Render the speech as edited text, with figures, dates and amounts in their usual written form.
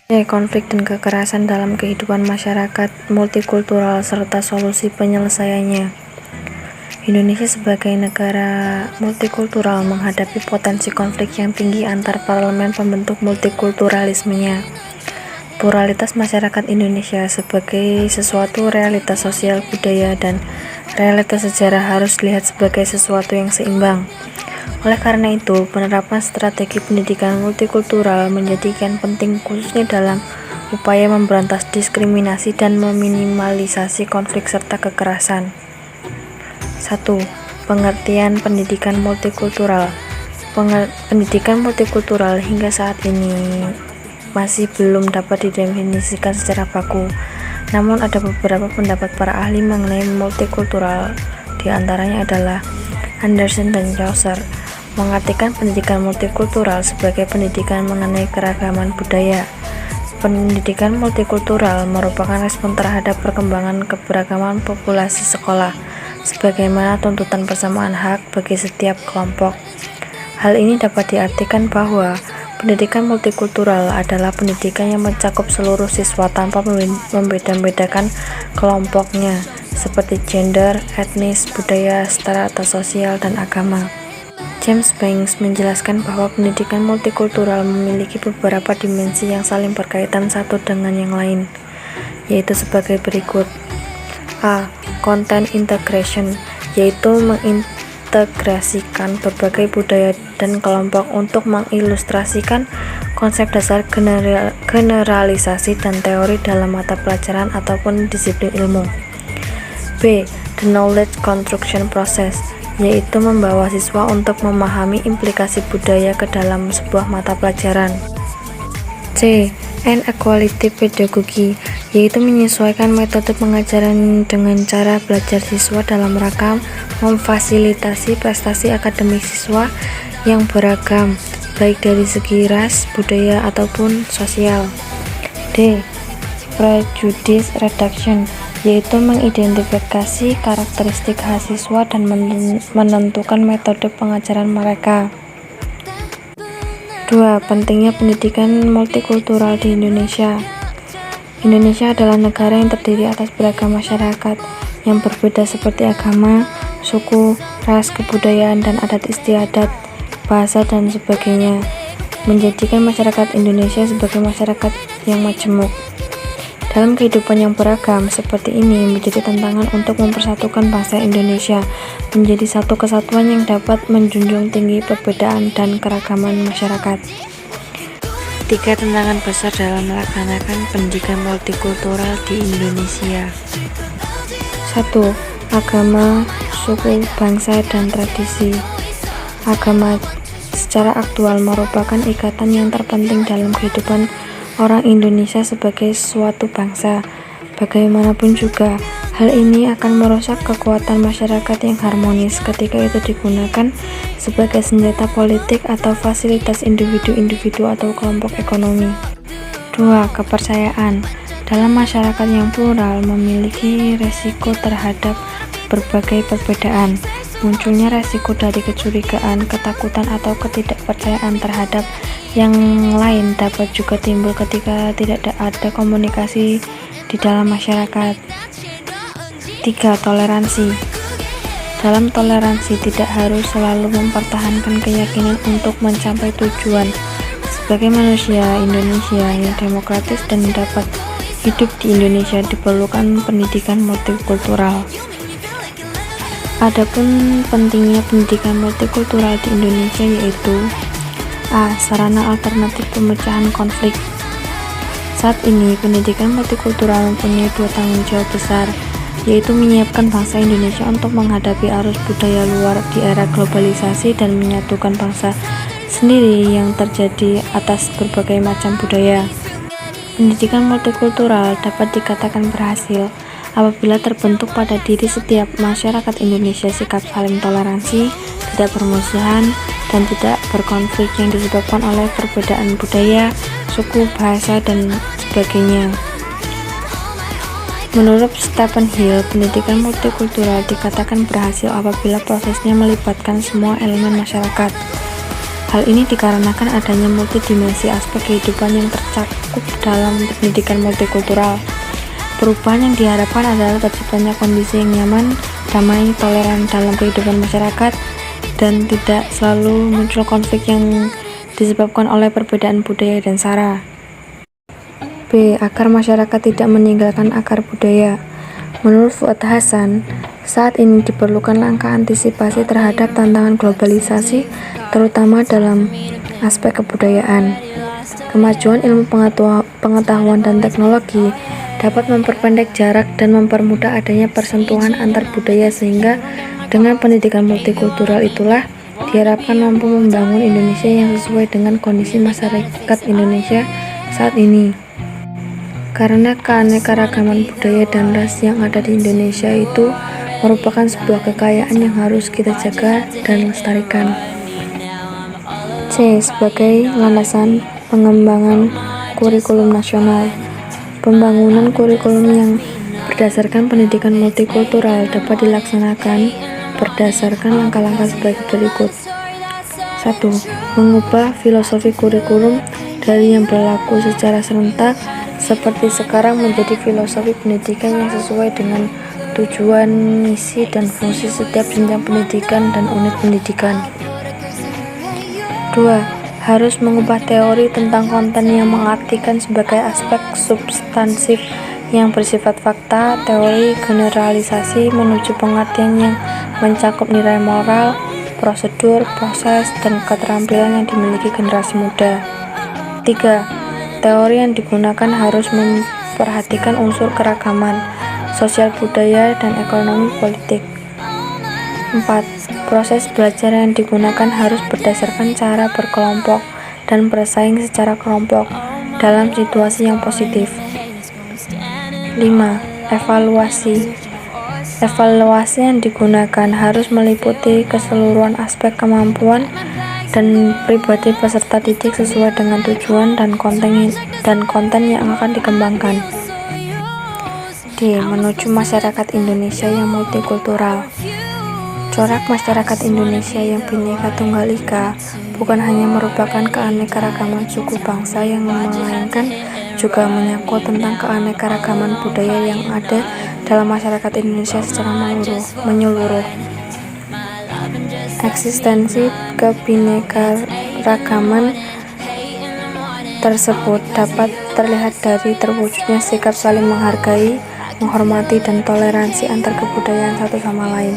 Konflik dan kekerasan dalam kehidupan masyarakat multikultural serta solusi penyelesaiannya. Indonesia sebagai negara multikultural menghadapi potensi konflik yang tinggi antar parlemen pembentuk multikulturalismenya. Pluralitas masyarakat Indonesia sebagai sesuatu realitas sosial, budaya, dan realitas sejarah harus dilihat sebagai sesuatu yang seimbang. Oleh karena itu, penerapan strategi pendidikan multikultural menjadikan penting khususnya dalam upaya memberantas diskriminasi dan meminimalisasi konflik serta kekerasan. 1. Pengertian pendidikan multikultural. Pendidikan multikultural hingga saat ini masih belum dapat didefinisikan secara baku. Namun ada beberapa pendapat para ahli mengenai multikultural, di antaranya adalah Anderson dan Chaucer, mengartikan pendidikan multikultural sebagai pendidikan mengenai keragaman budaya. Pendidikan multikultural merupakan respon terhadap perkembangan keberagaman populasi sekolah, sebagaimana tuntutan persamaan hak bagi setiap kelompok. Hal ini dapat diartikan bahwa pendidikan multikultural adalah pendidikan yang mencakup seluruh siswa tanpa membeda-bedakan kelompoknya, seperti gender, etnis, budaya, strata sosial, dan agama. James Banks menjelaskan bahwa pendidikan multikultural memiliki beberapa dimensi yang saling berkaitan satu dengan yang lain, yaitu sebagai berikut. A. Content integration, yaitu mengintegrasikan berbagai budaya dan kelompok untuk mengilustrasikan konsep dasar generalisasi dan teori dalam mata pelajaran ataupun disiplin ilmu. B. The knowledge construction process, yaitu membawa siswa untuk memahami implikasi budaya ke dalam sebuah mata pelajaran. C. Equality pedagogy, yaitu menyesuaikan metode pengajaran dengan cara belajar siswa dalam rangka memfasilitasi prestasi akademik siswa yang beragam, baik dari segi ras, budaya, ataupun sosial. D. Prejudice reduction, yaitu mengidentifikasi karakteristik khas siswa dan menentukan metode pengajaran mereka. 2. Pentingnya pendidikan multikultural di Indonesia. Indonesia adalah negara yang terdiri atas beragam masyarakat yang berbeda seperti agama, suku, ras, kebudayaan, dan adat istiadat, bahasa, dan sebagainya, menjadikan masyarakat Indonesia sebagai masyarakat yang majemuk. Dalam kehidupan yang beragam seperti ini menjadi tantangan untuk mempersatukan bangsa Indonesia menjadi satu kesatuan yang dapat menjunjung tinggi perbedaan dan keragaman masyarakat. 3 tantangan besar dalam melaksanakan pendidikan multikultural di Indonesia. 1. Agama, suku, bangsa, dan tradisi. Agama secara aktual merupakan ikatan yang terpenting dalam kehidupan orang Indonesia sebagai suatu bangsa. Bagaimanapun juga, hal ini akan merusak kekuatan masyarakat yang harmonis ketika itu digunakan sebagai senjata politik atau fasilitas individu-individu atau kelompok ekonomi. 2. Kepercayaan. Dalam masyarakat yang plural memiliki resiko terhadap berbagai perbedaan. Munculnya resiko dari kecurigaan, ketakutan, atau ketidakpercayaan terhadap yang lain dapat juga timbul ketika tidak ada komunikasi di dalam masyarakat. 3. Toleransi. Dalam toleransi tidak harus selalu mempertahankan keyakinan untuk mencapai tujuan. Sebagai manusia Indonesia yang demokratis dan dapat hidup di Indonesia diperlukan pendidikan multikultural. Adapun pentingnya pendidikan multikultural di Indonesia yaitu A. Sarana alternatif pemecahan konflik. Saat ini, pendidikan multikultural mempunyai 2 tanggung jawab besar, yaitu menyiapkan bangsa Indonesia untuk menghadapi arus budaya luar di era globalisasi dan menyatukan bangsa sendiri yang terjadi atas berbagai macam budaya. Pendidikan multikultural dapat dikatakan berhasil apabila terbentuk pada diri setiap masyarakat Indonesia sikap saling toleransi, tidak bermusuhan, dan tidak berkonflik yang disebabkan oleh perbedaan budaya, suku, bahasa, dan sebagainya. Menurut Stephen Hill, pendidikan multikultural dikatakan berhasil apabila prosesnya melibatkan semua elemen masyarakat. Hal ini dikarenakan adanya multidimensi aspek kehidupan yang tercakup dalam pendidikan multikultural. Perubahan yang diharapkan adalah terciptanya kondisi yang nyaman, damai, toleran dalam kehidupan masyarakat, dan tidak selalu muncul konflik yang disebabkan oleh perbedaan budaya dan sara. B. Agar masyarakat tidak meninggalkan akar budaya. Menurut Fuad Hasan, saat ini diperlukan langkah antisipasi terhadap tantangan globalisasi, terutama dalam aspek kebudayaan. Kemajuan ilmu pengetahuan dan teknologi dapat memperpendek jarak dan mempermudah adanya persentuhan antar budaya, sehingga dengan pendidikan multikultural itulah diharapkan mampu membangun Indonesia yang sesuai dengan kondisi masyarakat Indonesia saat ini. Karena keanekaragaman budaya dan ras yang ada di Indonesia itu merupakan sebuah kekayaan yang harus kita jaga dan lestarikan. C. Sebagai landasan pengembangan kurikulum nasional. Pembangunan kurikulum yang berdasarkan pendidikan multikultural dapat dilaksanakan berdasarkan langkah-langkah sebagai berikut. 1. Mengubah filosofi kurikulum dari yang berlaku secara serentak seperti sekarang menjadi filosofi pendidikan yang sesuai dengan tujuan, misi, dan fungsi setiap jenjang pendidikan dan unit pendidikan. 2. Harus mengubah teori tentang konten yang mengartikan sebagai aspek substansif yang bersifat fakta, teori generalisasi menuju pengertian yang mencakup nilai moral, prosedur, proses, dan keterampilan yang dimiliki generasi muda. 3. Teori yang digunakan harus memperhatikan unsur keragaman, sosial budaya, dan ekonomi politik. 4. Proses belajar yang digunakan harus berdasarkan cara berkelompok dan bersaing secara kelompok dalam situasi yang positif. 5. Evaluasi. Evaluasi yang digunakan harus meliputi keseluruhan aspek kemampuan dan pribadi peserta didik sesuai dengan tujuan dan konten yang akan dikembangkan. D. Menuju masyarakat Indonesia yang multikultural. Corak masyarakat Indonesia yang Bhinneka Tunggal Ika bukan hanya merupakan keanekaragaman suku bangsa yang melainkan juga menyangkut tentang keanekaragaman budaya yang ada dalam masyarakat Indonesia secara menyeluruh. Eksistensi kebinekaragaman tersebut dapat terlihat dari terwujudnya sikap saling menghargai, menghormati, dan toleransi antar kebudayaan satu sama lain.